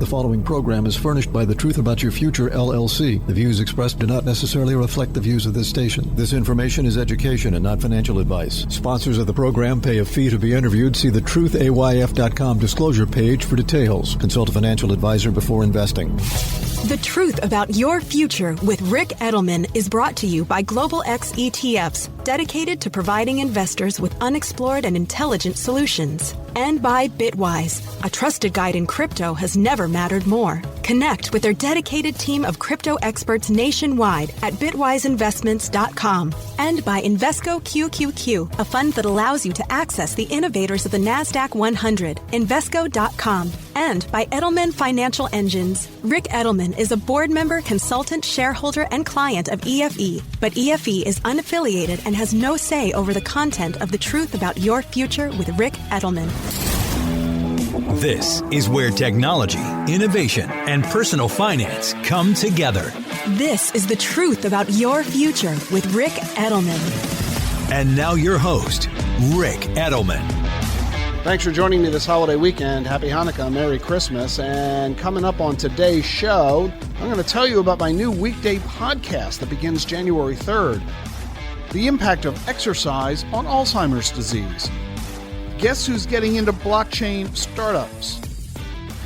The following program is furnished by The Truth About Your Future, LLC. The views expressed do not necessarily reflect the views of this station. This information is education and not financial advice. Sponsors of the program pay a fee to be interviewed. See the truthayf.com disclosure page for details. Consult a financial advisor before investing. The Truth About Your Future with Rick Edelman is brought to you by Global X ETFs, dedicated to providing investors with unexplored and intelligent solutions. And by Bitwise, a trusted guide in crypto has never mattered more. Connect with their dedicated team of crypto experts nationwide at bitwiseinvestments.com. And by Invesco QQQ, a fund that allows you to access the innovators of the NASDAQ 100, Invesco.com. And by Edelman Financial Engines. Rick Edelman is a board member, consultant, shareholder, and client of EFE, but EFE is unaffiliated and has no say over the content of The Truth About Your Future with Rick Edelman. This is where technology, innovation, and personal finance come together. This is The Truth About Your Future with Rick Edelman. And now your host, Rick Edelman. Thanks for joining me this holiday weekend. Happy Hanukkah, Merry Christmas. And coming up on today's show, I'm going to tell you about my new weekday podcast that begins January 3rd. The impact of exercise on Alzheimer's disease. Guess who's getting into blockchain startups?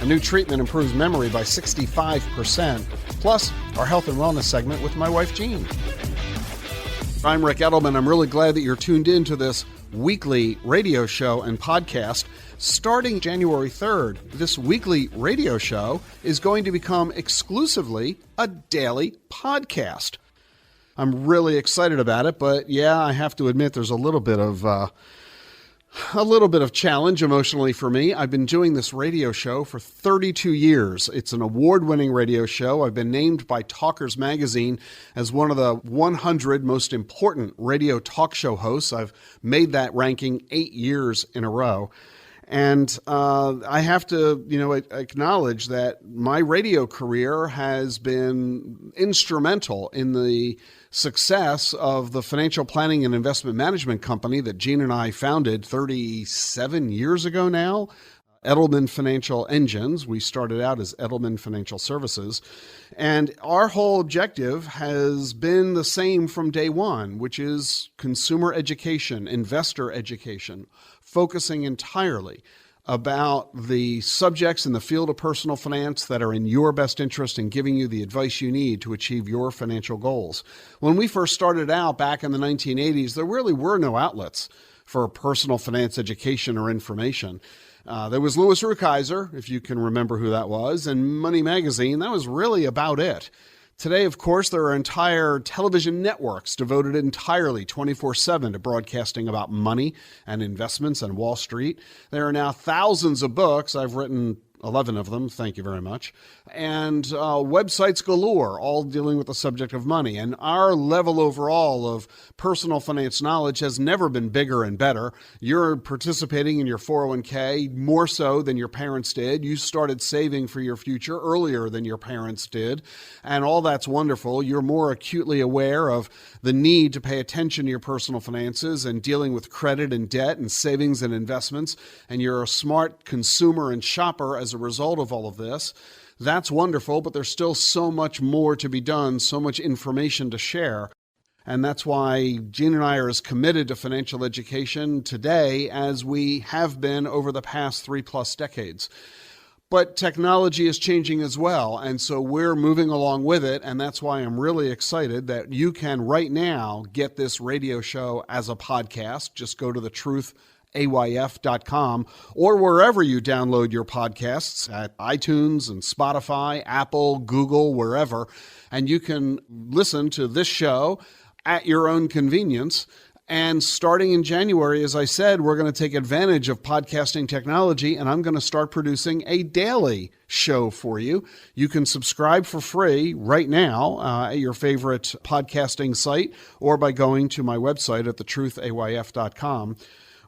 A new treatment improves memory by 65%. Plus, our health and wellness segment with my wife, Jean. I'm Rick Edelman. I'm really glad that you're tuned in to this weekly radio show and podcast. Starting January 3rd, this weekly radio show is going to become exclusively a daily podcast. I'm really excited about it, but yeah, I have to admit there's a little bit of challenge emotionally for me. I've been doing this radio show for 32 years. It's an award-winning radio show. I've been named by Talkers Magazine as one of the 100 most important radio talk show hosts. I've made that ranking 8 years in a row. And I have to, acknowledge that my radio career has been instrumental in the success of the financial planning and investment management company that Jean and I founded 37 years ago now, Edelman Financial Engines. We started out as Edelman Financial Services. And our whole objective has been the same from day one, which is consumer education, investor education, focusing entirely about the subjects in the field of personal finance that are in your best interest and giving you the advice you need to achieve your financial goals. When we first started out back in the 1980s, there really were no outlets for personal finance education or information. There was Louis Rukeyser, if you can remember who that was, and Money Magazine. That was really about it. Today, of course, there are entire television networks devoted entirely 24/7 to broadcasting about money and investments and Wall Street. There are now thousands of books. I've written 11 of them, thank you very much, and websites galore, all dealing with the subject of money. And our level overall of personal finance knowledge has never been bigger and better. You're participating in your 401k more so than your parents did. You started saving for your future earlier than your parents did, and all that's wonderful. You're more acutely aware of the need to pay attention to your personal finances and dealing with credit and debt and savings and investments, and you're a smart consumer and shopper as a result of all of this. That's wonderful, but there's still so much more to be done, so much information to share. And that's why Jean and I are as committed to financial education today as we have been over the past 3+ decades. But technology is changing as well, and so we're moving along with it, and that's why I'm really excited that you can right now get this radio show as a podcast. Just go to thetruthayf.com or wherever you download your podcasts, at iTunes and Spotify, Apple, Google, wherever, and you can listen to this show at your own convenience. And starting in January, as I said, we're going to take advantage of podcasting technology, and I'm going to start producing a daily show for you. You can subscribe for free right now at your favorite podcasting site or by going to my website at thetruthayf.com.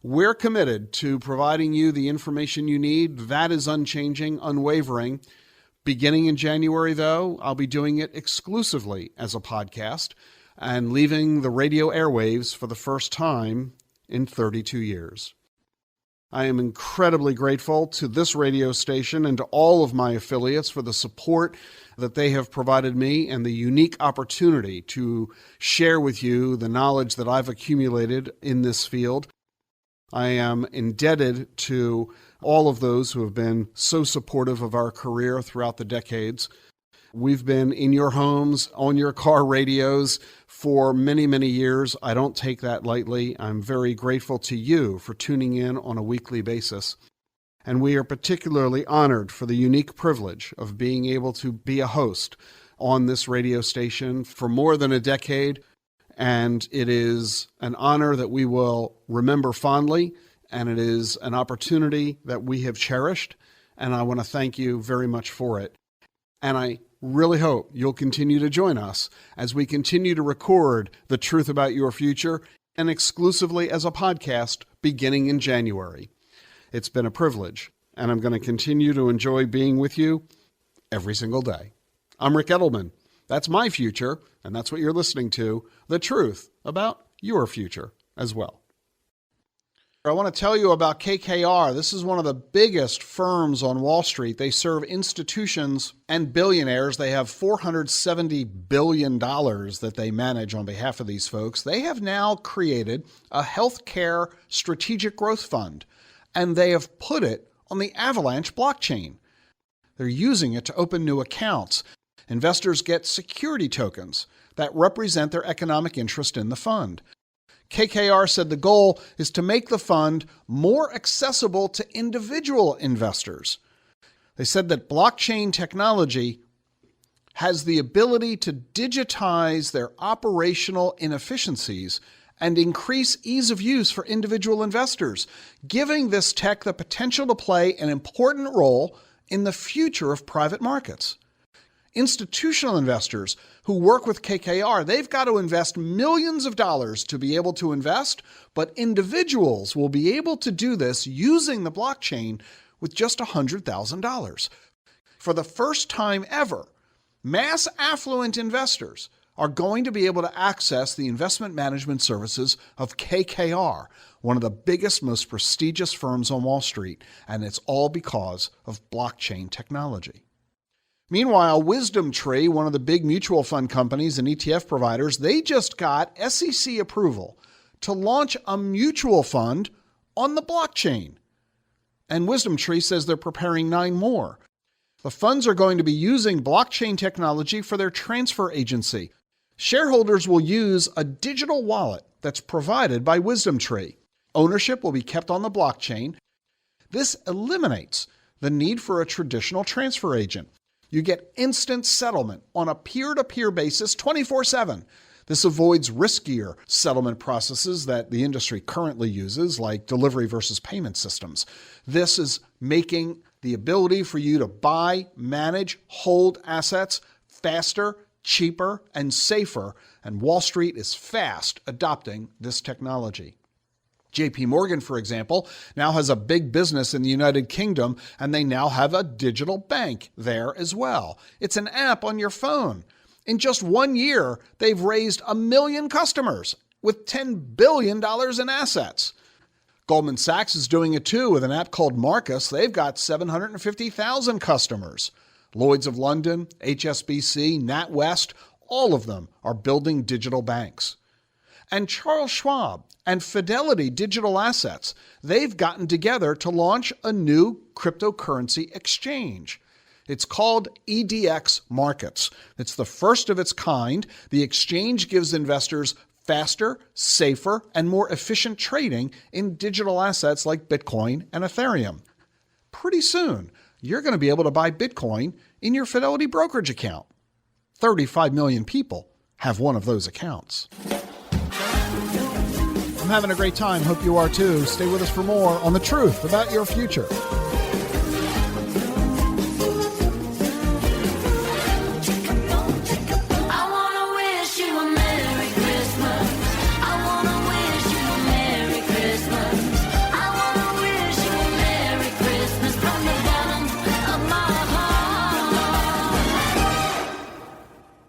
We're committed to providing you the information you need. That is unchanging, unwavering. Beginning in January, though, I'll be doing it exclusively as a podcast and leaving the radio airwaves for the first time in 32 years. I am incredibly grateful to this radio station and to all of my affiliates for the support that they have provided me and the unique opportunity to share with you the knowledge that I've accumulated in this field. I am indebted to all of those who have been so supportive of our career throughout the decades. We've been in your homes, on your car radios for many, many years. I don't take that lightly. I'm very grateful to you for tuning in on a weekly basis. And we are particularly honored for the unique privilege of being able to be a host on this radio station for more than a decade. And it is an honor that we will remember fondly, and it is an opportunity that we have cherished, and I want to thank you very much for it. And I really hope you'll continue to join us as we continue to record The Truth About Your Future, and exclusively as a podcast beginning in January. It's been a privilege, and I'm going to continue to enjoy being with you every single day. I'm Rick Edelman. That's my future, and that's what you're listening to, The Truth About Your Future as well. I want to tell you about KKR. This is one of the biggest firms on Wall Street. They serve institutions and billionaires. They have $470 billion that they manage on behalf of these folks. They have now created a healthcare strategic growth fund, and they have put it on the Avalanche blockchain. They're using it to open new accounts. Investors get security tokens that represent their economic interest in the fund. KKR said the goal is to make the fund more accessible to individual investors. They said that blockchain technology has the ability to digitize their operational inefficiencies and increase ease of use for individual investors, giving this tech the potential to play an important role in the future of private markets. Institutional investors who work with KKR, they've got to invest millions of dollars to be able to invest, but individuals will be able to do this using the blockchain with just $100,000. For the first time ever, mass affluent investors are going to be able to access the investment management services of KKR, one of the biggest, most prestigious firms on Wall Street, and it's all because of blockchain technology. Meanwhile, WisdomTree, one of the big mutual fund companies and ETF providers, they just got SEC approval to launch a mutual fund on the blockchain. And WisdomTree says they're preparing 9 more. The funds are going to be using blockchain technology for their transfer agency. Shareholders will use a digital wallet that's provided by WisdomTree. Ownership will be kept on the blockchain. This eliminates the need for a traditional transfer agent. You get instant settlement on a peer-to-peer basis 24/7. This avoids riskier settlement processes that the industry currently uses, like delivery versus payment systems. This is making the ability for you to buy, manage, hold assets faster, cheaper, and safer, and Wall Street is fast adopting this technology. JP Morgan, for example, now has a big business in the United Kingdom, and they now have a digital bank there as well. It's an app on your phone. In just 1 year, they've raised 1 million customers with $10 billion in assets. Goldman Sachs is doing it too with an app called Marcus. They've got 750,000 customers. Lloyd's of London, HSBC, NatWest, all of them are building digital banks. And Charles Schwab and Fidelity Digital Assets, they've gotten together to launch a new cryptocurrency exchange. It's called EDX Markets. It's the first of its kind. The exchange gives investors faster, safer, and more efficient trading in digital assets like Bitcoin and Ethereum. Pretty soon, you're going to be able to buy Bitcoin in your Fidelity brokerage account. 35 million people have one of those accounts. I'm having a great time. Hope you are too. Stay with us for more on The Truth About Your Future.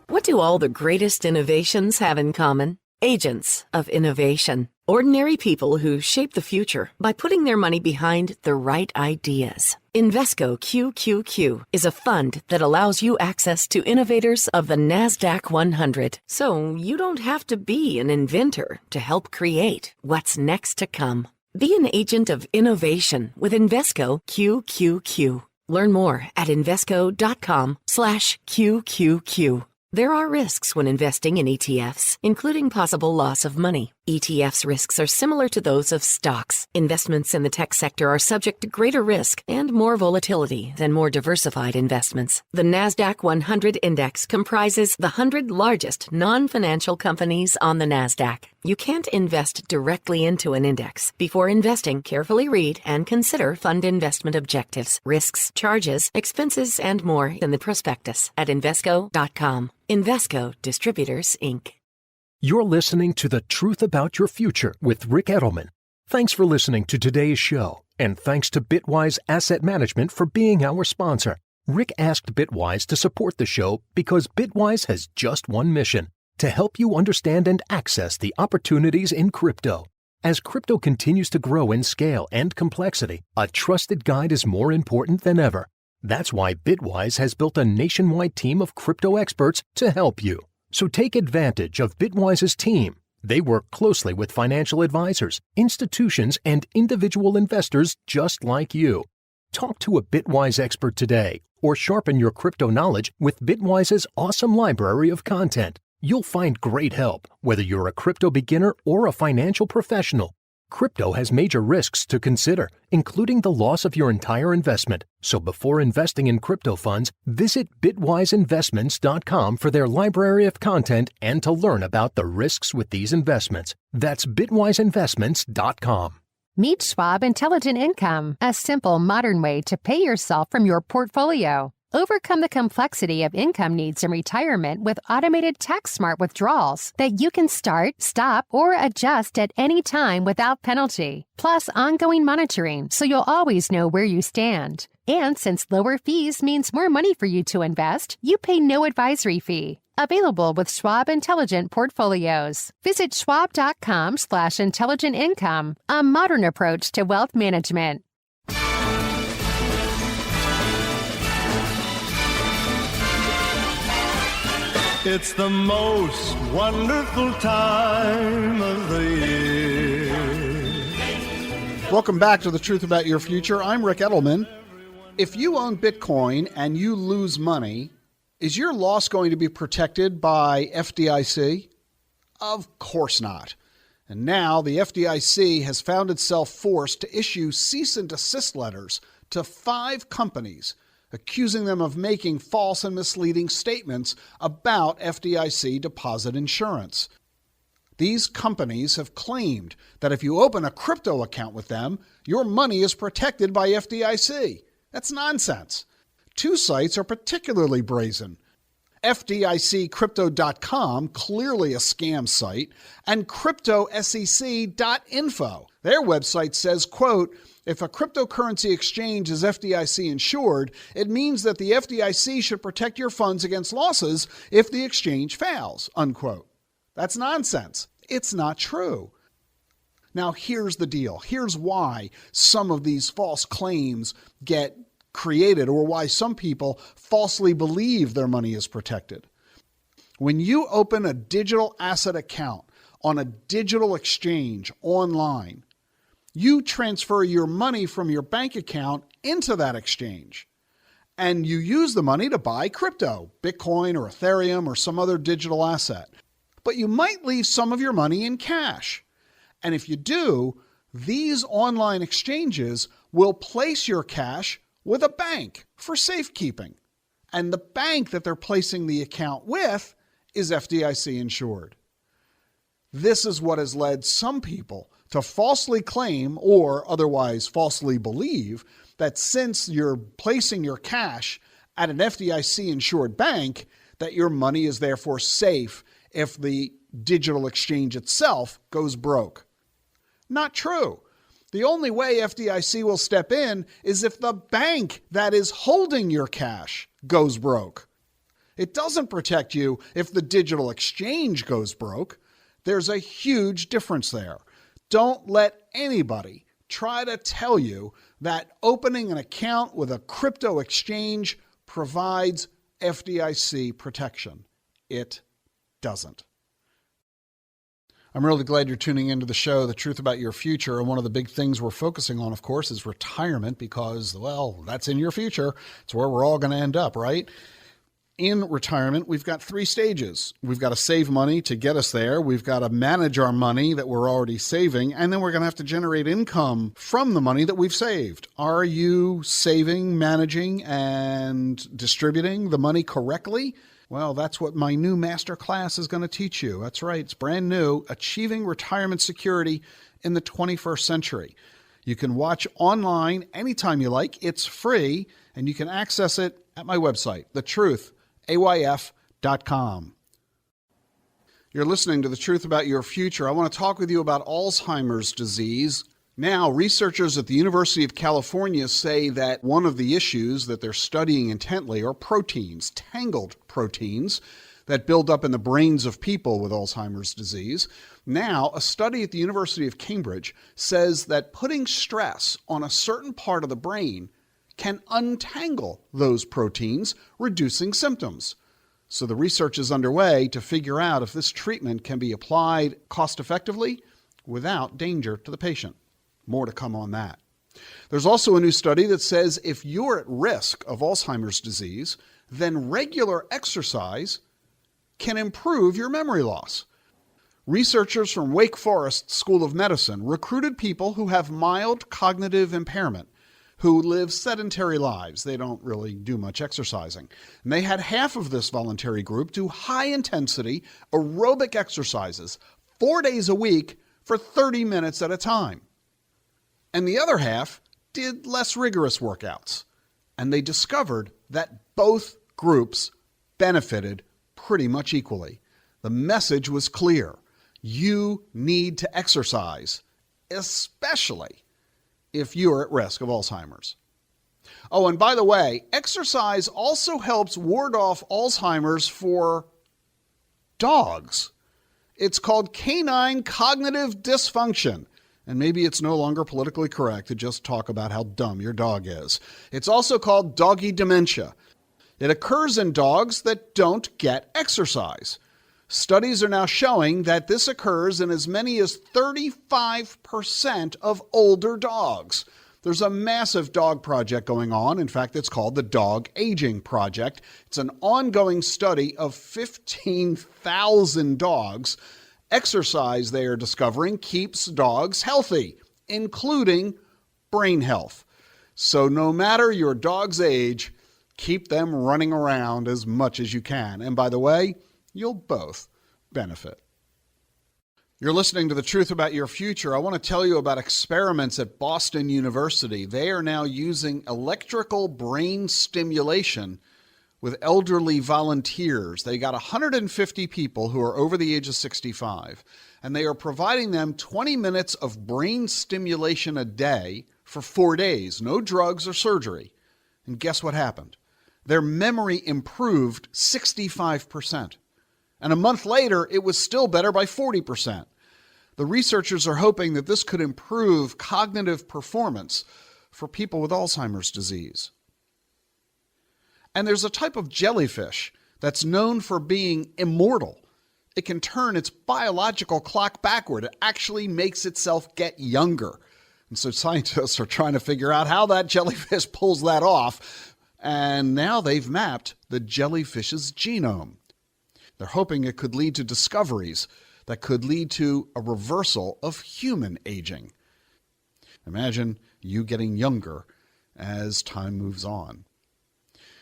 What do all the greatest innovations have in common? Agents of innovation. Ordinary people who shape the future by putting their money behind the right ideas. Invesco QQQ is a fund that allows you access to innovators of the NASDAQ 100. So you don't have to be an inventor to help create what's next to come. Be an agent of innovation with Invesco QQQ. Learn more at Invesco.com/QQQ. There are risks when investing in ETFs, including possible loss of money. ETFs' risks are similar to those of stocks. Investments in the tech sector are subject to greater risk and more volatility than more diversified investments. The NASDAQ 100 Index comprises the 100 largest non-financial companies on the NASDAQ. You can't invest directly into an index. Before investing, carefully read and consider fund investment objectives, risks, charges, expenses, and more in the prospectus at Invesco.com. Invesco Distributors, Inc. You're listening to The Truth About Your Future with Rick Edelman. Thanks for listening to today's show, and thanks to Bitwise Asset Management for being our sponsor. Rick asked Bitwise to support the show because Bitwise has just one mission: to help you understand and access the opportunities in crypto. As crypto continues to grow in scale and complexity, a trusted guide is more important than ever. That's why Bitwise has built a nationwide team of crypto experts to help you. So take advantage of Bitwise's team. They work closely with financial advisors, institutions, and individual investors just like you. Talk to a Bitwise expert today or sharpen your crypto knowledge with Bitwise's awesome library of content. You'll find great help whether you're a crypto beginner or a financial professional. Crypto has major risks to consider, including the loss of your entire investment. So before investing in crypto funds, visit bitwiseinvestments.com for their library of content and to learn about the risks with these investments. That's bitwiseinvestments.com. Meet Schwab Intelligent Income, a simple, modern way to pay yourself from your portfolio. Overcome the complexity of income needs in retirement with automated tax-smart withdrawals that you can start, stop, or adjust at any time without penalty. Plus ongoing monitoring, so you'll always know where you stand. And since lower fees means more money for you to invest, you pay no advisory fee. Available with Schwab Intelligent Portfolios. Visit schwab.com/intelligent income, a modern approach to wealth management. It's the most wonderful time of the year. Welcome back to The Truth About Your Future. I'm Rick Edelman. If you own Bitcoin and you lose money, is your loss going to be protected by FDIC? Of course not. And now the FDIC has found itself forced to issue cease and desist letters to 5 companies, accusing them of making false and misleading statements about FDIC deposit insurance. These companies have claimed that if you open a crypto account with them, your money is protected by FDIC. That's nonsense. 2 sites are particularly brazen. FDICCrypto.com, clearly a scam site, and CryptoSEC.info. Their website says, quote, if a cryptocurrency exchange is FDIC insured, it means that the FDIC should protect your funds against losses if the exchange fails, unquote. That's nonsense. It's not true. Now, here's the deal. Here's why some of these false claims get created, or why some people falsely believe their money is protected. When you open a digital asset account on a digital exchange online, you transfer your money from your bank account into that exchange, and you use the money to buy crypto, Bitcoin or Ethereum or some other digital asset. But you might leave some of your money in cash. And if you do, these online exchanges will place your cash with a bank for safekeeping. And the bank that they're placing the account with is FDIC insured. This is what has led some people to falsely claim, or otherwise falsely believe, that since you're placing your cash at an FDIC insured bank, that your money is therefore safe if the digital exchange itself goes broke. Not true. The only way FDIC will step in is if the bank that is holding your cash goes broke. It doesn't protect you if the digital exchange goes broke. There's a huge difference there. Don't let anybody try to tell you that opening an account with a crypto exchange provides FDIC protection. It doesn't. I'm really glad you're tuning into the show, The Truth About Your Future. And one of the big things we're focusing on, of course, is retirement because, well, that's in your future. It's where we're all going to end up, right? In retirement, we've got 3 stages. We've got to save money to get us there. We've got to manage our money that we're already saving. And then we're going to have to generate income from the money that we've saved. Are you saving, managing, and distributing the money correctly? Well, that's what my new master class is going to teach you. That's right. It's brand new. Achieving Retirement Security in the 21st Century. You can watch online anytime you like. It's free, and you can access it at my website, thetruthayf.com. You're listening to The Truth About Your Future. I want to talk with you about Alzheimer's disease. Now, researchers at the University of California say that one of the issues that they're studying intently are proteins, tangled proteins that build up in the brains of people with Alzheimer's disease. Now, a study at the University of Cambridge says that putting stress on a certain part of the brain can untangle those proteins, reducing symptoms. So the research is underway to figure out if this treatment can be applied cost-effectively without danger to the patient. More to come on that. There's also a new study that says if you're at risk of Alzheimer's disease, then regular exercise can improve your memory loss. Researchers from Wake Forest School of Medicine recruited people who have mild cognitive impairment, who live sedentary lives. They don't really do much exercising. And they had half of this voluntary group do high-intensity aerobic exercises 4 days a week for 30 minutes at a time. And the other half did less rigorous workouts. And they discovered that both groups benefited pretty much equally. The message was clear. You need to exercise, especially if you're at risk of Alzheimer's. Oh, and by the way, exercise also helps ward off Alzheimer's for dogs. It's called canine cognitive dysfunction. And maybe it's no longer politically correct to just talk about how dumb your dog is. It's also called doggy dementia. It occurs in dogs that don't get exercise. Studies are now showing that this occurs in as many as 35% of older dogs. There's a massive dog project going on. In fact, it's called the Dog Aging Project. It's an ongoing study of 15,000 dogs. Exercise, they are discovering, keeps dogs healthy, including brain health. So no matter your dog's age, keep them running around as much as you can. And by the way, you'll both benefit. You're listening to The Truth About Your Future. I want to tell you about experiments at Boston University. They are now using electrical brain stimulation with elderly volunteers. They got 150 people who are over the age of 65, and they are providing them 20 minutes of brain stimulation a day for 4 days, no drugs or surgery. And guess what happened? Their memory improved 65%. And a month later, it was still better by 40%. The researchers are hoping that this could improve cognitive performance for people with Alzheimer's disease. And there's a type of jellyfish that's known for being immortal. It can turn its biological clock backward. It actually makes itself get younger. And so scientists are trying to figure out how that jellyfish pulls that off. And now they've mapped the jellyfish's genome. They're hoping it could lead to discoveries that could lead to a reversal of human aging. Imagine you getting younger as time moves on.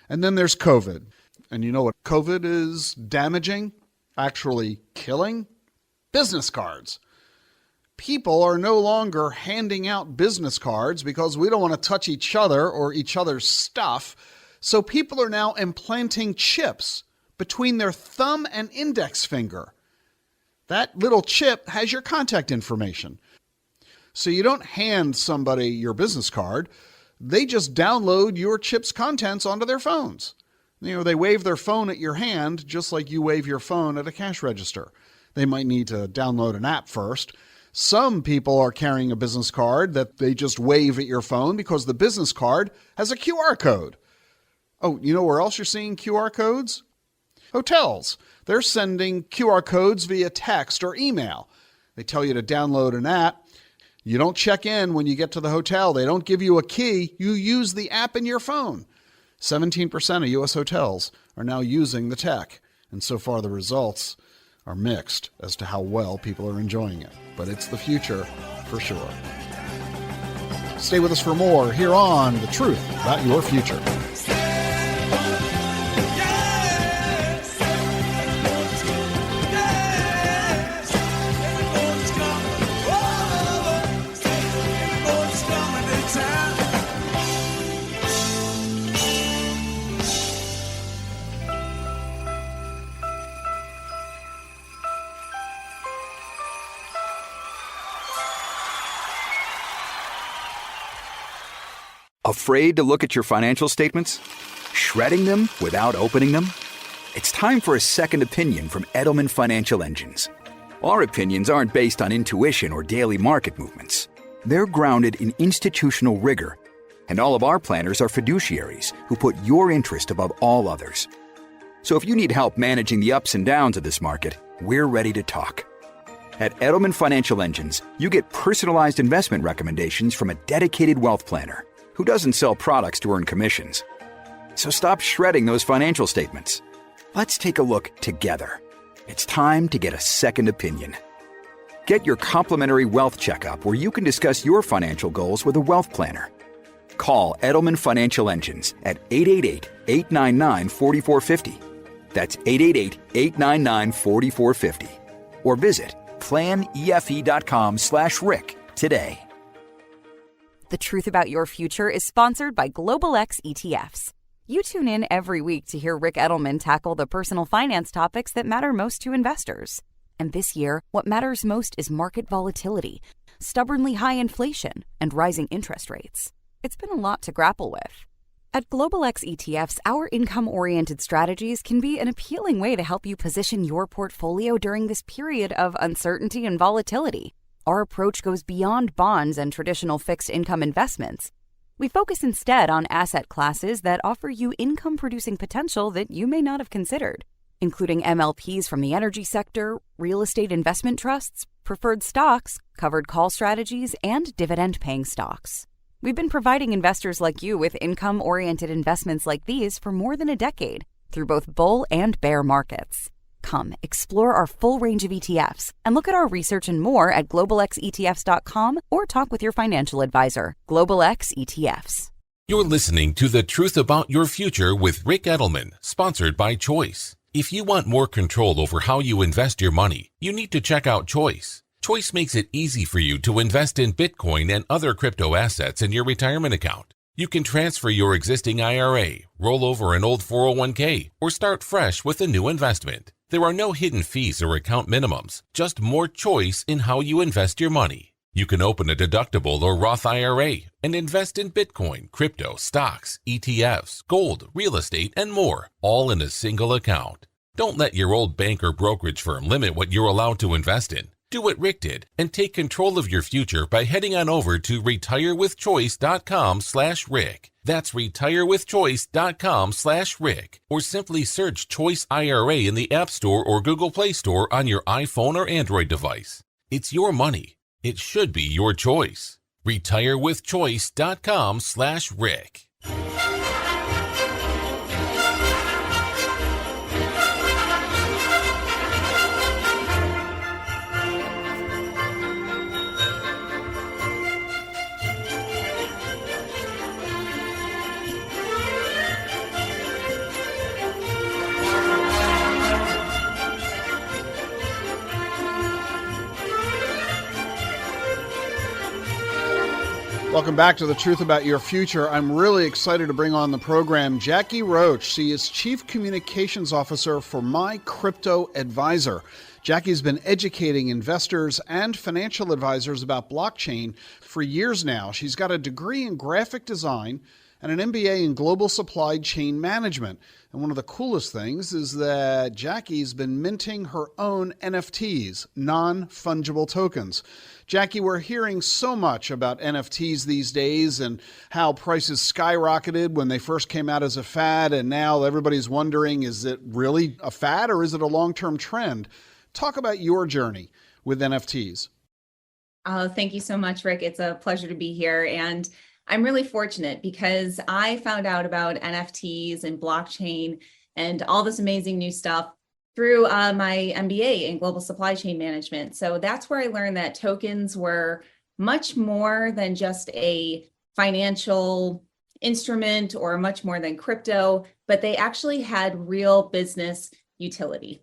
And then there's COVID. And you know what COVID is damaging, actually killing? Business cards. People are no longer handing out business cards because we don't want to touch each other or each other's stuff. So people are now implanting chips between their thumb and index finger. That little chip has your contact information. So you don't hand somebody your business card. They just download your chip's contents onto their phones. You know, they wave their phone at your hand just like you wave your phone at a cash register. They might need to download an app first. Some people are carrying a business card that they just wave at your phone because the business card has a QR code. Oh, you know where else you're seeing QR codes? Hotels. They're sending QR codes via text or email. They tell you to download an app. You don't check in when you get to the hotel. They don't give you a key. You use the app in your phone. 17% of U.S. hotels are now using the tech. And so far the results are mixed as to how well people are enjoying it. But it's the future for sure. Stay with us for more here on The Truth About Your Future. Afraid to look at your financial statements? Shredding them without opening them? It's time for a second opinion from Edelman Financial Engines. Our opinions aren't based on intuition or daily market movements. They're grounded in institutional rigor, and all of our planners are fiduciaries who put your interest above all others. So if you need help managing the ups and downs of this market, we're ready to talk. At Edelman Financial Engines, you get personalized investment recommendations from a dedicated wealth planner who doesn't sell products to earn commissions. So stop shredding those financial statements. Let's take a look together. It's time to get a second opinion. Get your complimentary wealth checkup where you can discuss your financial goals with a wealth planner. Call Edelman Financial Engines at 888-899-4450. That's 888-899-4450. Or visit planefe.com/Rick today. The Truth About Your Future is sponsored by Global X ETFs. You tune in every week to hear Rick Edelman tackle the personal finance topics that matter most to investors. And this year, what matters most is market volatility, stubbornly high inflation, and rising interest rates. It's been a lot to grapple with. At Global X ETFs, our income-oriented strategies can be an appealing way to help you position your portfolio during this period of uncertainty and volatility. Our approach goes beyond bonds and traditional fixed income investments. We focus instead on asset classes that offer you income-producing potential that you may not have considered, including MLPs from the energy sector, real estate investment trusts, preferred stocks, covered call strategies, and dividend-paying stocks. We've been providing investors like you with income-oriented investments like these for more than a decade, through both bull and bear markets. Come, explore our full range of ETFs and look at our research and more at globalxetfs.com or talk with your financial advisor. Global X ETFs. You're listening to The Truth About Your Future with Rick Edelman, sponsored by Choice. If you want more control over how you invest your money, you need to check out Choice. Choice makes it easy for you to invest in Bitcoin and other crypto assets in your retirement account. You can transfer your existing IRA, roll over an old 401k, or start fresh with a new investment. There are no hidden fees or account minimums, just more choice in how you invest your money. You can open a deductible or Roth IRA and invest in Bitcoin, crypto, stocks, ETFs, gold, real estate, and more, all in a single account. Don't let your old bank or brokerage firm limit what you're allowed to invest in. Do what Rick did and take control of your future by heading on over to retirewithchoice.com/Rick. That's retirewithchoice.com/Rick, or simply search Choice IRA in the App Store or Google Play Store on your iPhone or Android device. It's your money. It should be your choice. retirewithchoice.com/Rick. Welcome back to The Truth About Your Future. I'm really excited to bring on the program Jackie Roach. She is Chief Communications Officer for My Crypto Advisor. Jackie's been educating investors and financial advisors about blockchain for years now. She's got a degree in graphic design and an MBA in global supply chain management. And one of the coolest things is that Jackie's been minting her own NFTs, non-fungible tokens. Jackie, we're hearing so much about NFTs these days and how prices skyrocketed when they first came out as a fad, and now everybody's wondering, is it really a fad or is it a long-term trend? Talk about your journey with NFTs. Oh, thank you so much, Rick. It's a pleasure to be here. And I'm really fortunate because I found out about NFTs and blockchain and all this amazing new stuff through my MBA in global supply chain management. So that's where I learned that tokens were much more than just a financial instrument or much more than crypto, but they actually had real business utility.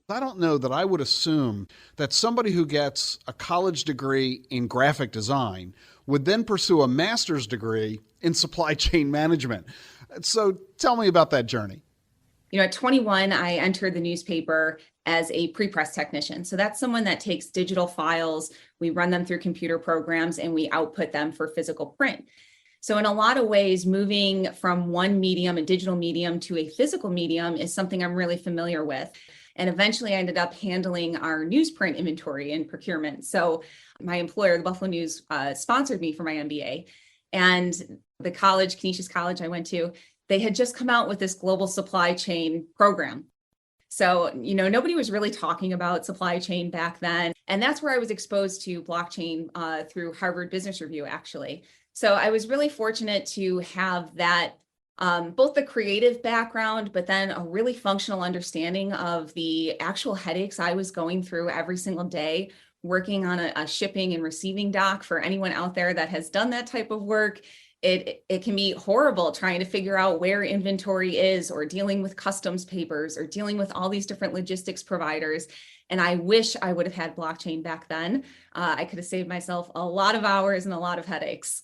I don't know that I would assume that somebody who gets a college degree in graphic design would then pursue a master's degree in supply chain management. So tell me about that journey. You know, at 21, I entered the newspaper as a pre-press technician. So that's someone that takes digital files, we run them through computer programs, and we output them for physical print. So in a lot of ways, moving from one medium, a digital medium, to a physical medium is something I'm really familiar with. And eventually I ended up handling our newsprint inventory and procurement. So my employer, the Buffalo News, sponsored me for my MBA. And the college, Canisius College I went to, they had just come out with this global supply chain program. So, you know, nobody was really talking about supply chain back then. And that's where I was exposed to blockchain through Harvard Business Review, actually. So I was really fortunate to have that both the creative background, but then a really functional understanding of the actual headaches I was going through every single day, working on a shipping and receiving dock. For anyone out there that has done that type of work, it can be horrible trying to figure out where inventory is, or dealing with customs papers, or dealing with all these different logistics providers. And I wish I would have had blockchain back then. I could have saved myself a lot of hours and a lot of headaches.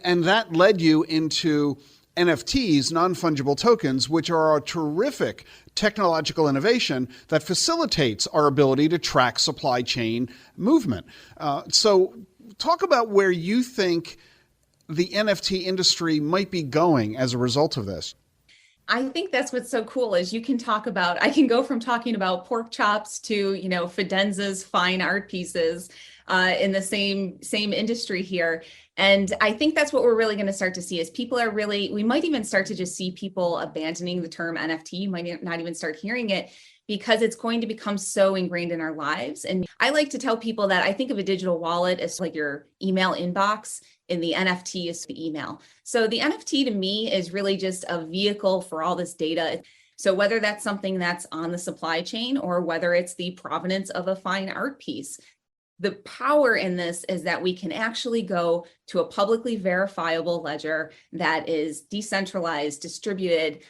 And that led you into NFTs, non-fungible tokens, which are a terrific technological innovation that facilitates our ability to track supply chain movement. So talk about where you think the NFT industry might be going as a result of this. I think that's what's so cool is you can talk about, I can go from talking about pork chops to, you know, Fidenza's fine art pieces in the same industry here. And I think that's what we're really going to start to see is people are really, we might even start to just see people abandoning the term NFT. You might not even start hearing it because it's going to become so ingrained in our lives. And I like to tell people that I think of a digital wallet as like your email inbox, and the NFT is the email. So the NFT to me is really just a vehicle for all this data. So whether that's something that's on the supply chain or whether it's the provenance of a fine art piece, the power in this is that we can actually go to a publicly verifiable ledger that is decentralized, distributed,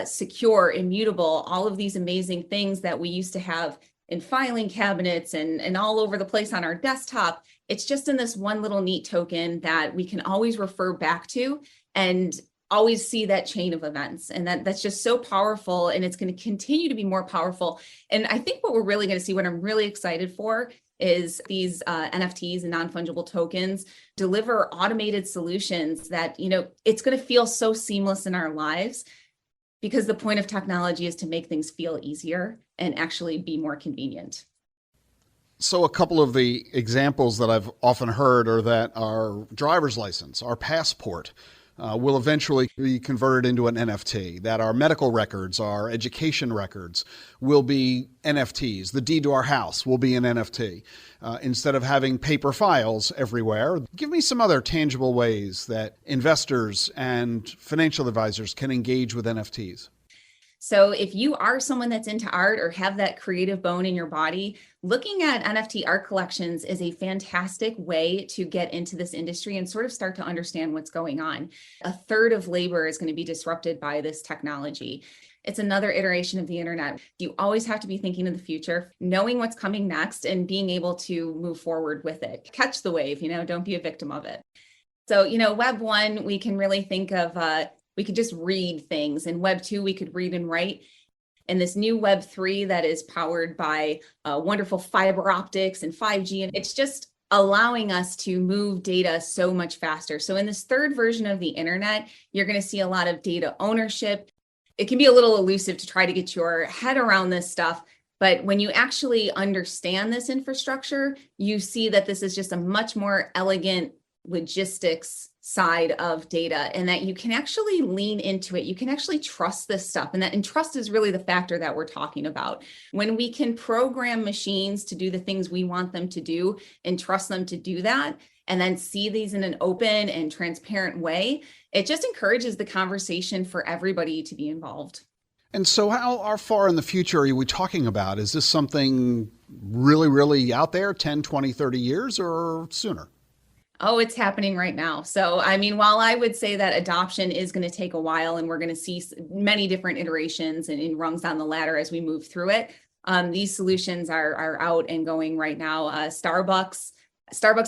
secure, immutable, all of these amazing things that we used to have in filing cabinets and all over the place on our desktop. It's just in this one little neat token that we can always refer back to and always see that chain of events. And that's just so powerful, and it's going to continue to be more powerful. And I think what we're really going to see, what I'm really excited for, is these NFTs and non-fungible tokens deliver automated solutions that, you know, it's going to feel so seamless in our lives, because the point of technology is to make things feel easier and actually be more convenient. So a couple of the examples that I've often heard are that our driver's license, our passport, will eventually be converted into an NFT, that our medical records, our education records will be NFTs. The deed to our house will be an NFT. Instead of having paper files everywhere, give me some other tangible ways that investors and financial advisors can engage with NFTs. So if you are someone that's into art or have that creative bone in your body, looking at NFT art collections is a fantastic way to get into this industry and sort of start to understand what's going on. A third of labor is going to be disrupted by this technology. It's another iteration of the internet. You always have to be thinking of the future, knowing what's coming next and being able to move forward with it. Catch the wave, don't be a victim of it. So, Web 1, we can really think of we could just read things. In Web 2, we could read and write. and this new Web3 that is powered by wonderful fiber optics and 5G. And it's just allowing us to move data so much faster. So in this third version of the internet, you're going to see a lot of data ownership. It can be a little elusive to try to get your head around this stuff, but when you actually understand this infrastructure, you see that this is just a much more elegant logistics side of data, and that you can actually lean into it. You can actually trust this stuff. And trust is really the factor that we're talking about. When we can program machines to do the things we want them to do and trust them to do that, and then see these in an open and transparent way, it just encourages the conversation for everybody to be involved. And so how far in the future are we talking about? Is this something really, really out there, 10, 20, 30 years or sooner? Oh, it's happening right now. So, I mean, while I would say that adoption is going to take a while and we're going to see many different iterations and rungs on the ladder as we move through it, these solutions are out and going right now. Starbucks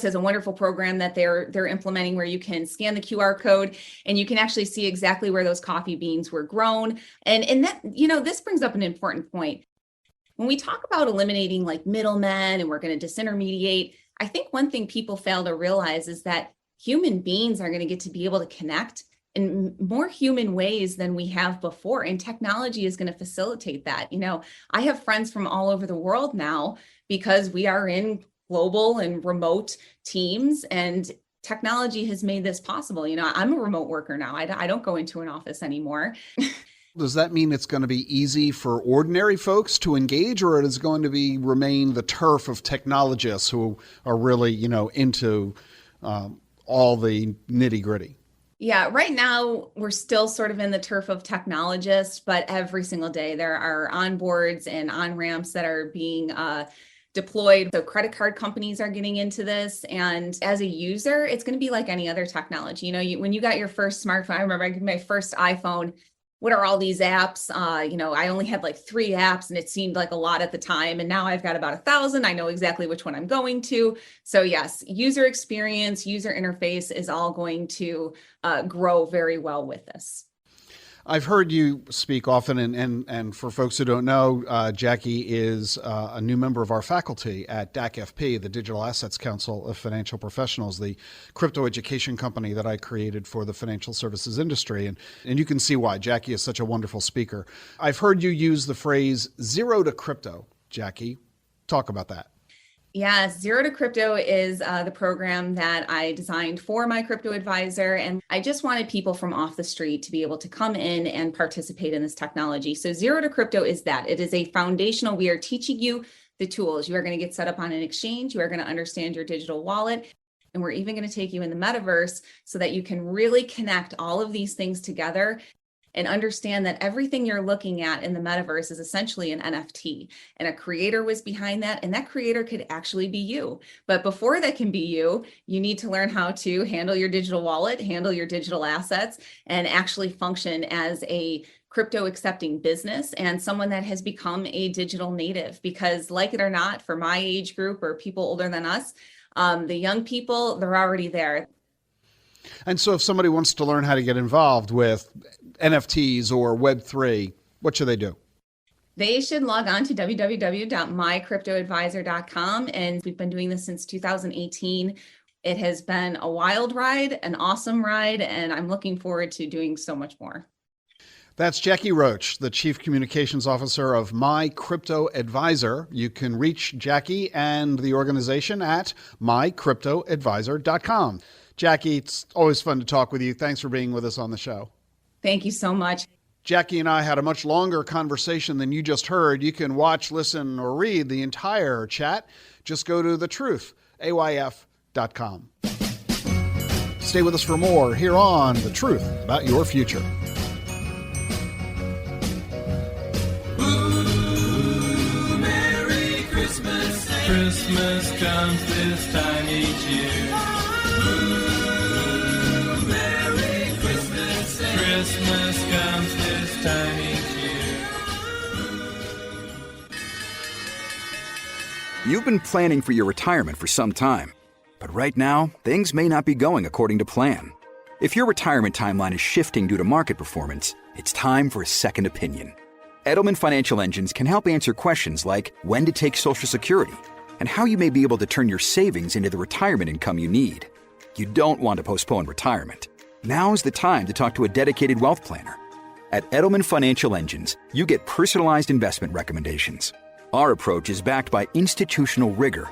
has a wonderful program that they're implementing where you can scan the QR code and you can actually see exactly where those coffee beans were grown. And that, this brings up an important point. When we talk about eliminating like middlemen and we're going to disintermediate, I think one thing people fail to realize is that human beings are going to get to be able to connect in more human ways than we have before. And technology is going to facilitate that. I have friends from all over the world now because we are in global and remote teams, and technology has made this possible. I'm a remote worker now. I don't go into an office anymore. Does that mean it's going to be easy for ordinary folks to engage, or it is going to remain the turf of technologists who are really, into all the nitty gritty? Yeah, right now we're still sort of in the turf of technologists, but every single day there are onboards and on-ramps that are being deployed. So credit card companies are getting into this. And as a user, it's going to be like any other technology. When you got your first smartphone, I remember I got my first iPhone. What are all these apps? I only had like 3 apps and it seemed like a lot at the time. And now I've got about 1,000. I know exactly which one I'm going to. So yes, user experience, user interface is all going to grow very well with this. I've heard you speak often, and for folks who don't know, Jackie is a new member of our faculty at DAC-FP, the Digital Assets Council of Financial Professionals, the crypto education company that I created for the financial services industry. And you can see why Jackie is such a wonderful speaker. I've heard you use the phrase zero to crypto. Jackie, talk about that. Yeah, Zero to Crypto is the program that I designed for my crypto advisor. And I just wanted people from off the street to be able to come in and participate in this technology. So Zero to Crypto is that. It is a foundational. We are teaching you the tools. You are going to get set up on an exchange. You are going to understand your digital wallet. And we're even going to take you in the metaverse so that you can really connect all of these things together and understand that everything you're looking at in the metaverse is essentially an NFT, and a creator was behind that, and that creator could actually be you. But before that can be you, you need to learn how to handle your digital wallet, handle your digital assets, and actually function as a crypto accepting business and someone that has become a digital native. Because like it or not, for my age group or people older than us, the young people, they're already there. And so if somebody wants to learn how to get involved with NFTs or Web3, what should they do? They should log on to www.mycryptoadvisor.com. And we've been doing this since 2018. It has been a wild ride, an awesome ride, and I'm looking forward to doing so much more. That's Jackie Roach, the Chief Communications Officer of My Crypto Advisor. You can reach Jackie and the organization at mycryptoadvisor.com. Jackie, it's always fun to talk with you. Thanks for being with us on the show. Thank you so much. Jackie and I had a much longer conversation than you just heard. You can watch, listen, or read the entire chat. Just go to thetruth.ayf.com. Stay with us for more here on The Truth About Your Future. Ooh, Merry Christmas. Christmas comes this time each year. Christmas comes this time each year. You've been planning for your retirement for some time, but right now, things may not be going according to plan. If your retirement timeline is shifting due to market performance, it's time for a second opinion. Edelman Financial Engines can help answer questions like when to take Social Security and how you may be able to turn your savings into the retirement income you need. You don't want to postpone retirement. Now's the time to talk to a dedicated wealth planner. At Edelman Financial Engines, you get personalized investment recommendations. Our approach is backed by institutional rigor.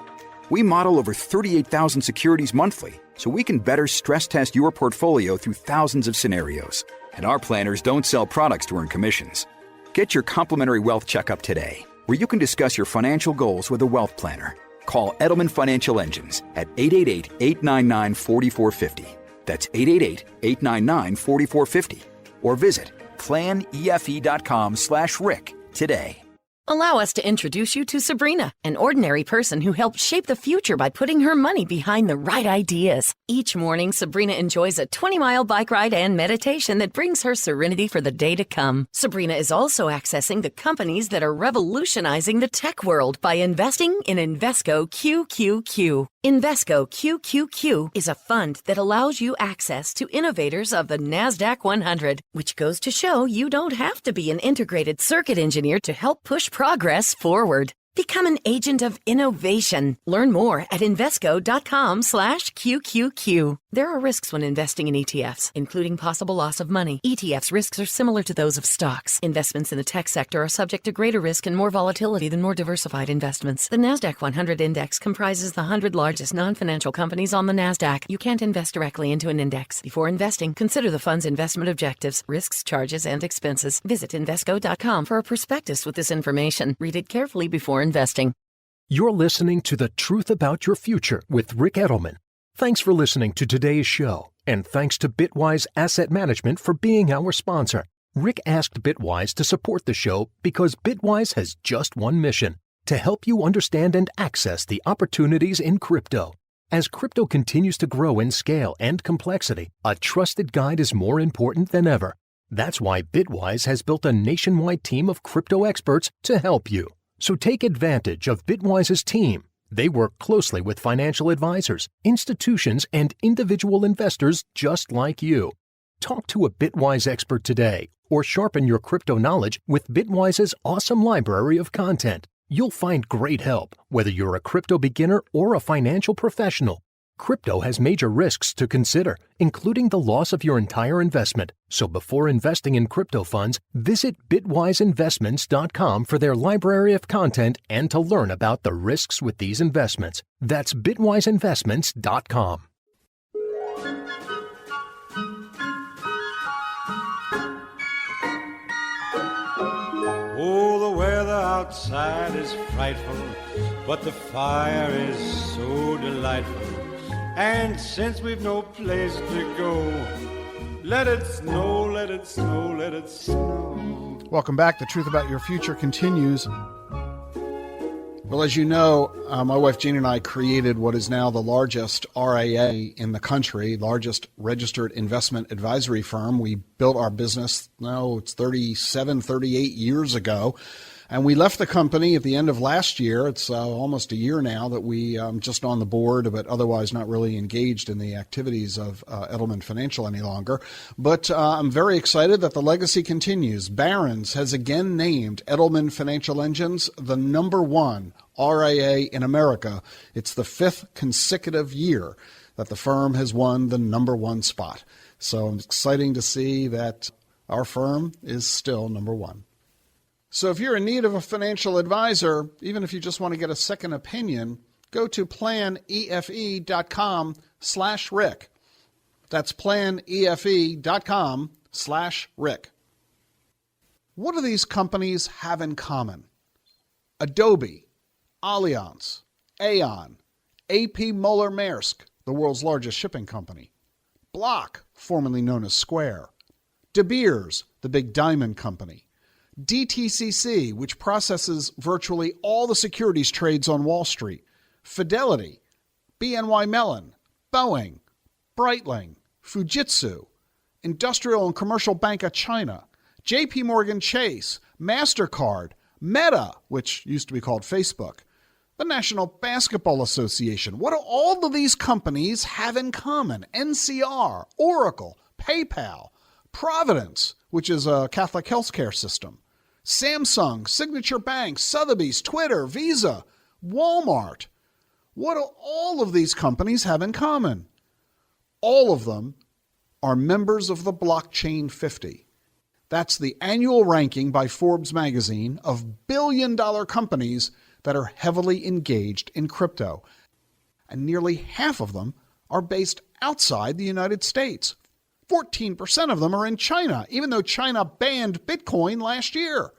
We model over 38,000 securities monthly, so we can better stress test your portfolio through thousands of scenarios. And our planners don't sell products to earn commissions. Get your complimentary wealth checkup today, where you can discuss your financial goals with a wealth planner. Call Edelman Financial Engines at 888-899-4450. That's 888-899-4450. Or visit planefe.com/Rick today. Allow us to introduce you to Sabrina, an ordinary person who helped shape the future by putting her money behind the right ideas. Each morning, Sabrina enjoys a 20-mile bike ride and meditation that brings her serenity for the day to come. Sabrina is also accessing the companies that are revolutionizing the tech world by investing in Invesco QQQ. Invesco QQQ is a fund that allows you access to innovators of the NASDAQ 100, which goes to show you don't have to be an integrated circuit engineer to help push progress forward. Become an agent of innovation. Learn more at Invesco.com/QQQ. There are risks when investing in ETFs, including possible loss of money. ETFs risks are similar to those of stocks. Investments in the tech sector are subject to greater risk and more volatility than more diversified investments. The NASDAQ 100 index comprises the 100 largest non-financial companies on the NASDAQ. You can't invest directly into an index. Before investing, consider the fund's investment objectives, risks, charges, and expenses. Visit Invesco.com for a prospectus with this information. Read it carefully before investing. You're listening to The Truth About Your Future with Rick Edelman. Thanks for listening to today's show, and thanks to Bitwise Asset Management for being our sponsor. Rick asked Bitwise to support the show because Bitwise has just one mission: to help you understand and access the opportunities in crypto. As crypto continues to grow in scale and complexity, a trusted guide is more important than ever. That's why Bitwise has built a nationwide team of crypto experts to help you. So take advantage of Bitwise's team. They work closely with financial advisors, institutions, and individual investors just like you. Talk to a Bitwise expert today or sharpen your crypto knowledge with Bitwise's awesome library of content. You'll find great help whether you're a crypto beginner or a financial professional. Crypto has major risks to consider, including the loss of your entire investment. So before investing in crypto funds, visit bitwiseinvestments.com for their library of content and to learn about the risks with these investments. That's bitwiseinvestments.com. Oh, the weather outside is frightful, but the fire is so delightful. And since we've no place to go, let it snow, let it snow, let it snow. Welcome back. The Truth About Your Future continues. Well, as you know, my wife Jean and I created what is now the largest RIA in the country, largest registered investment advisory firm. We built our business, it's 38 years ago. And we left the company at the end of last year. It's almost a year now that we just on the board, but otherwise not really engaged in the activities of Edelman Financial any longer. But I'm very excited that the legacy continues. Barron's has again named Edelman Financial Engines the #1 RIA in America. It's the 5th consecutive year that the firm has won the #1 spot. So it's exciting to see that our firm is still #1. So if you're in need of a financial advisor, even if you just want to get a second opinion, go to planefe.com/Rick. That's planefe.com/Rick. What do these companies have in common? Adobe, Allianz, Aon, AP Moller-Maersk, the world's largest shipping company, Block, formerly known as Square, De Beers, the big diamond company, DTCC, which processes virtually all the securities trades on Wall Street, Fidelity, BNY Mellon, Boeing, Breitling, Fujitsu, Industrial and Commercial Bank of China, JP Morgan Chase, MasterCard, Meta, which used to be called Facebook, the National Basketball Association. What do all of these companies have in common? NCR, Oracle, PayPal, Providence, which is a Catholic healthcare system, Samsung, Signature Bank, Sotheby's, Twitter, Visa, Walmart. What do all of these companies have in common? All of them are members of the Blockchain 50. That's the annual ranking by Forbes magazine of billion-dollar companies that are heavily engaged in crypto. And nearly half of them are based outside the United States. 14% of them are in China, even though China banned Bitcoin last year.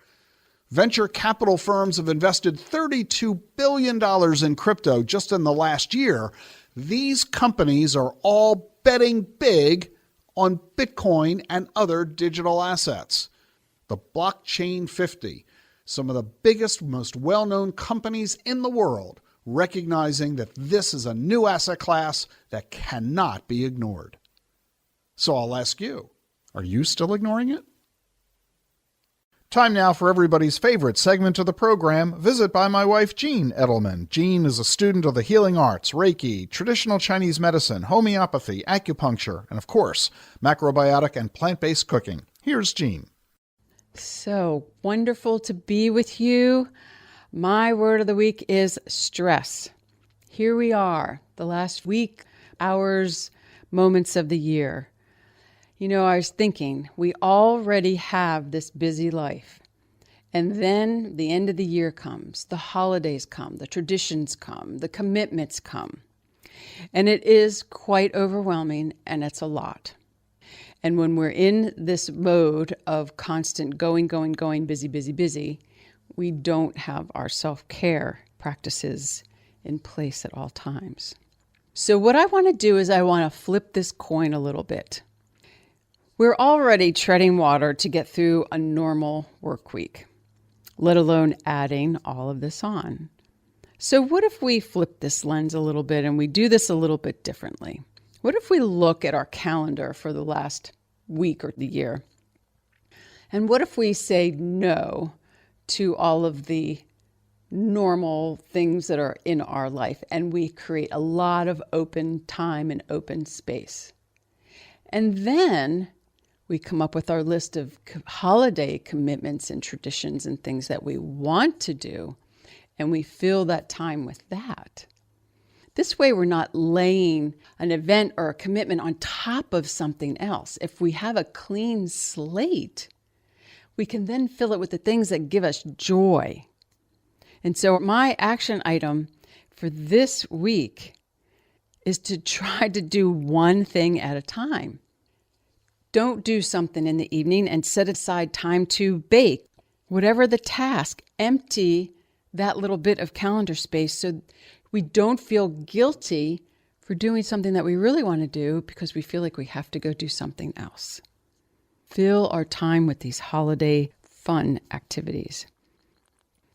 Venture capital firms have invested $32 billion in crypto just in the last year. These companies are all betting big on Bitcoin and other digital assets. The Blockchain 50, some of the biggest, most well-known companies in the world, recognizing that this is a new asset class that cannot be ignored. So I'll ask you, are you still ignoring it? Time now for everybody's favorite segment of the program, Visit by my wife, Jean Edelman. Jean is a student of the healing arts, Reiki, traditional Chinese medicine, homeopathy, acupuncture, and of course, macrobiotic and plant-based cooking. Here's Jean. So wonderful to be with you. My word of the week is stress. Here we are, the last week, hours, moments of the year. You know, I was thinking, we already have this busy life. And then the end of the year comes, the holidays come, the traditions come, the commitments come. And it is quite overwhelming, and it's a lot. And when we're in this mode of constant going, busy, we don't have our self-care practices in place at all times. So what I want to do is I want to flip this coin a little bit. We're already treading water to get through a normal work week, let alone adding all of this on. So what if we flip this lens a little bit and we do this a little bit differently? What if we look at our calendar for the last week or the year? And what if we say no to all of the normal things that are in our life and we create a lot of open time and open space? And then we come up with our list of holiday commitments and traditions and things that we want to do, and we fill that time with that. This way, we're not laying an event or a commitment on top of something else. If we have a clean slate, we can then fill it with the things that give us joy. And so my action item for this week is to try to do one thing at a time. Don't do something in the evening and set aside time to bake. Whatever the task, empty that little bit of calendar space so we don't feel guilty for doing something that we really want to do because we feel like we have to go do something else. Fill our time with these holiday fun activities.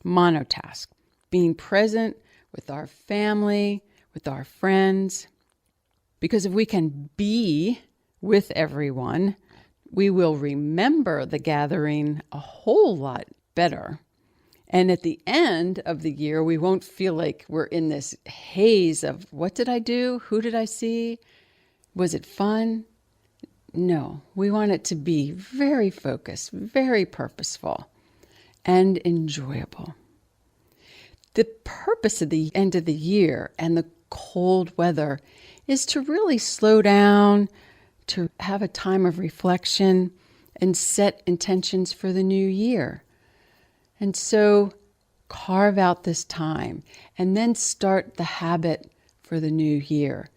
Monotask, being present with our family, with our friends. Because if we can be with everyone, we will remember the gathering a whole lot better. And at the end of the year, we won't feel like we're in this haze of what did I do? Who did I see? Was it fun? No, we want it to be very focused, very purposeful, and enjoyable. The purpose of the end of the year and the cold weather is to really slow down, to have a time of reflection and set intentions for the new year. And so carve out this time and then start the habit for the new year.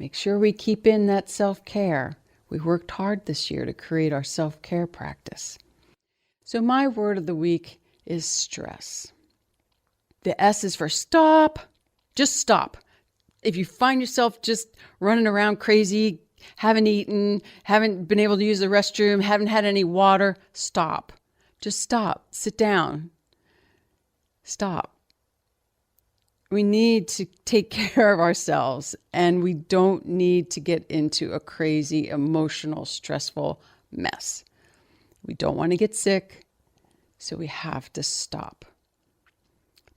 Make sure we keep in that self-care. We worked hard this year to create our self-care practice. So my word of the week is stress. The S is for stop. Just stop. If you find yourself just running around crazy, haven't eaten, haven't been able to use the restroom, haven't had any water, stop. Just stop. Sit down. Stop. We need to take care of ourselves, and we don't need to get into a crazy, emotional, stressful mess. We don't want to get sick, so we have to stop.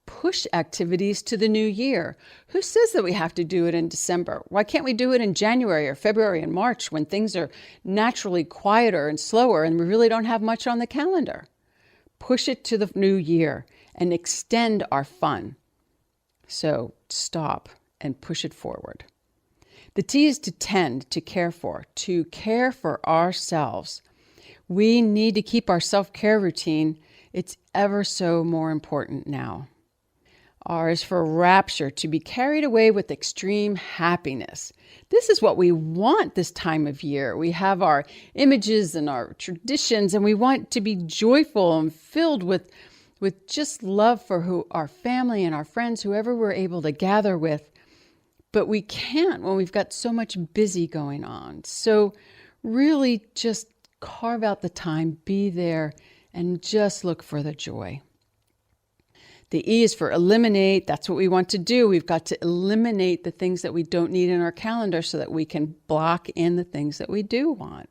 Push activities to the new year. Who says that we have to do it in December? Why can't we do it in January or February and March when things are naturally quieter and slower and we really don't have much on the calendar? push it to the new year and extend our fun. So stop and push it forward. The T is to tend, to care for ourselves. We need to keep our self-care routine. It's ever so more important now. R is for rapture, to be carried away with extreme happiness. This is what we want this time of year. We have our images and our traditions, and we want to be joyful and filled with just love for our family and our friends, whoever we're able to gather with. But we can't when we've got so much busy going on. So really just carve out the time, be there, and just look for the joy. The E is for eliminate. That's what we want to do. We've got to eliminate the things that we don't need in our calendar so that we can block in the things that we do want.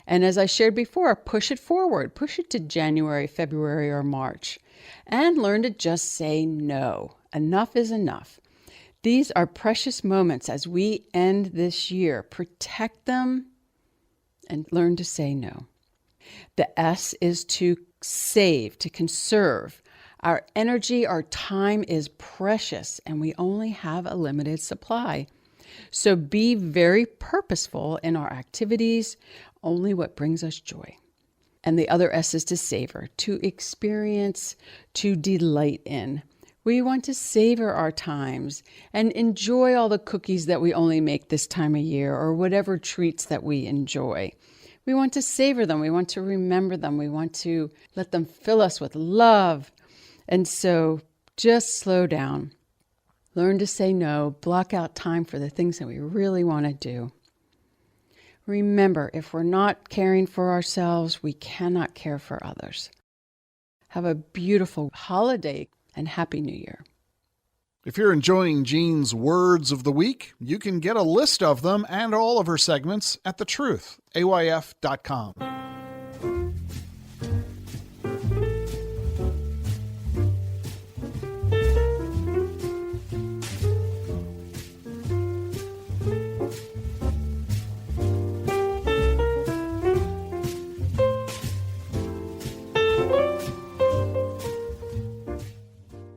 And as I shared before, push it forward. Push it to January, February, or March. And learn to just say no. Enough is enough. These are precious moments as we end this year. Protect them and learn to say no. The S is to save, to conserve. Our energy, our time is precious, and we only have a limited supply. So be very purposeful in our activities, only what brings us joy. And the other S is to savor, to experience, to delight in. We want to savor our times and enjoy all the cookies that we only make this time of year, or whatever treats that we enjoy. We want to savor them. We want to remember them. We want to let them fill us with love. And so just slow down, learn to say no, block out time for the things that we really want to do. Remember, if we're not caring for ourselves, we cannot care for others. Have a beautiful holiday and Happy New Year. If you're enjoying Jean's Words of the Week, you can get a list of them and all of her segments at thetruthayf.com.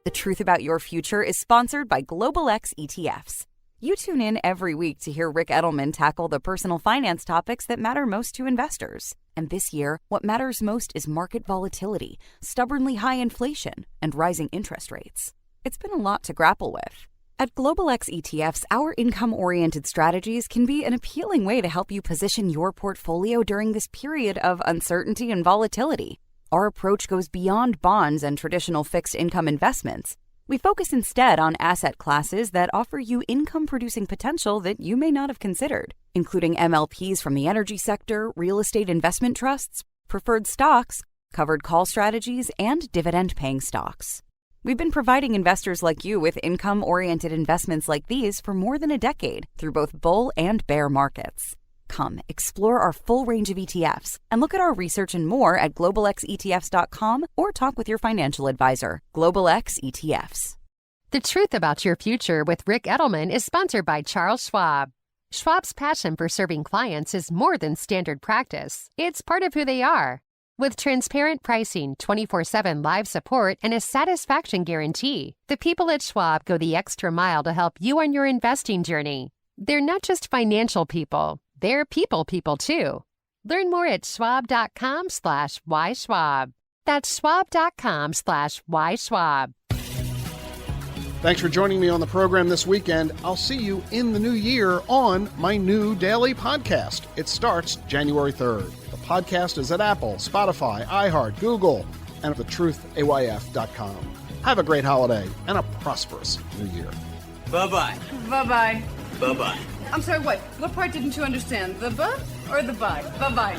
The Truth About Your Future is sponsored by Global X ETFs. You tune in every week to hear Rick Edelman tackle the personal finance topics that matter most to investors. And this year, what matters most is market volatility, stubbornly high inflation, and rising interest rates. It's been a lot to grapple with. At Global X ETFs, our income-oriented strategies can be an appealing way to help you position your portfolio during this period of uncertainty and volatility. Our approach goes beyond bonds and traditional fixed income investments. We focus instead on asset classes that offer you income-producing potential that you may not have considered, including MLPs from the energy sector, real estate investment trusts, preferred stocks, covered call strategies, and dividend-paying stocks. We've been providing investors like you with income-oriented investments like these for more than a decade through both bull and bear markets. Come, explore our full range of ETFs and look at our research and more at globalxetfs.com or talk with your financial advisor. Global X ETFs. The Truth About Your Future with Rick Edelman is sponsored by Charles Schwab. Schwab's passion for serving clients is more than standard practice. It's part of who they are. With transparent pricing, 24/7 live support, and a satisfaction guarantee, the people at Schwab go the extra mile to help you on your investing journey. They're not just financial people. They're people too. Learn more at schwab.com/whyschwab. That's schwab.com/whyschwab. Thanks for joining me on the program this weekend. I'll see you in the new year on my new daily podcast. It starts January 3rd. The podcast is at Apple, Spotify, iHeart, Google, and at thetruthayf.com. Have a great holiday and a prosperous new year. Bye-bye. Bye-bye. Bye-bye. I'm sorry, what? What part didn't you understand? The buh or the bye? Bye-bye.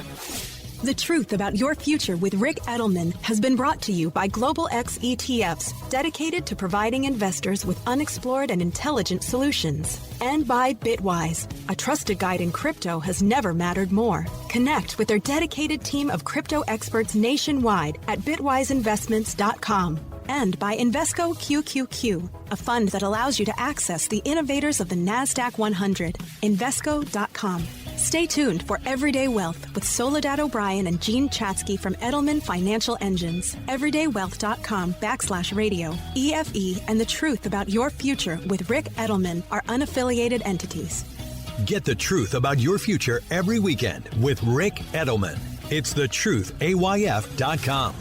The Truth About Your Future with Rick Edelman has been brought to you by Global X ETFs, dedicated to providing investors with unexplored and intelligent solutions. And by Bitwise, a trusted guide in crypto has never mattered more. Connect with their dedicated team of crypto experts nationwide at bitwiseinvestments.com. And by Invesco QQQ, a fund that allows you to access the innovators of the NASDAQ 100. Invesco.com. Stay tuned for Everyday Wealth with Soledad O'Brien and Jean Chatzky from Edelman Financial Engines. Everydaywealth.com/radio. EFE and the truth about your future with Rick Edelman are unaffiliated entities. Get the truth about your future every weekend with Rick Edelman. It's thetruthayf.com.